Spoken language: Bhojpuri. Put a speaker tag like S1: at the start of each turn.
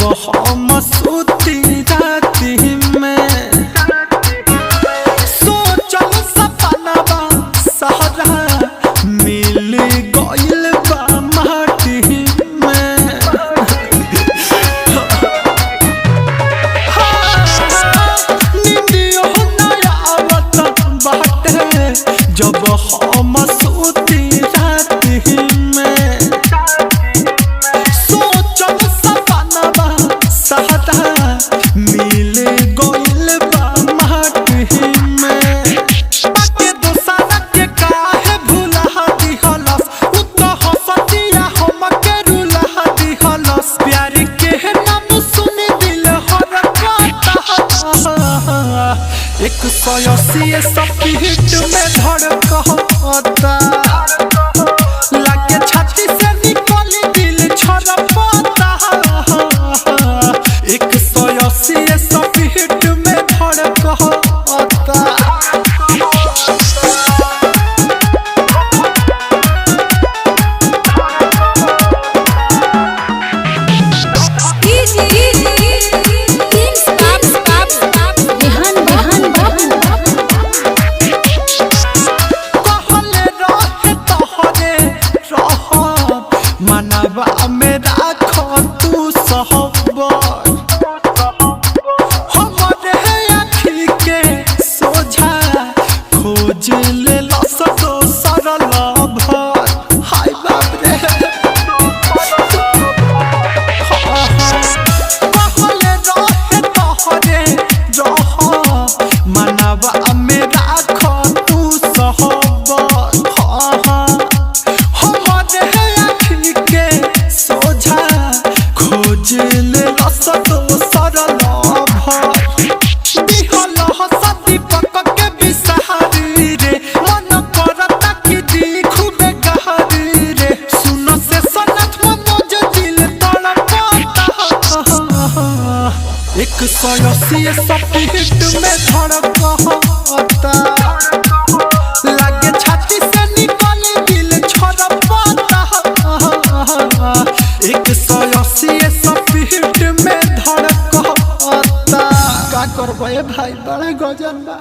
S1: जब हम सूती राती में सोचल सपनवा सहरा मिल गइल बा माटी में। नींदियो नया आवत बाटे जब हम सूती राती में सोचल सपनवा सहरा मिल गइल बा माटी में। बाके दोसरा के काहे भुला दिहलस उ तो हंसतिया हमके रुला दिहलस। प्यार के नाम सुन दिल हरकता 180 स्पीड में धड़कता लागे छाती से निकल दिल छरपता 180 स्पीड में धड़कता। मनवा में राखो तू सहबर हमरे आँखी के सोझा खोज ले लस दोसर लभर। हाय बाप रे कहले रहे तोहरे रह मनवा में राखो तू सहबर। खोज ले लस दोसर लभर दिहल हसती पक के बिसहारी रे मन करता कि दी खूबे गहरी रे। सुन से सनत मनोज दिल तड़पता 180 स्पीड में धड़कता लागे छाती से निकल दिल छरपता 180 स्पीड में धड़कता। का करबे भाई बड़ा गजन बा।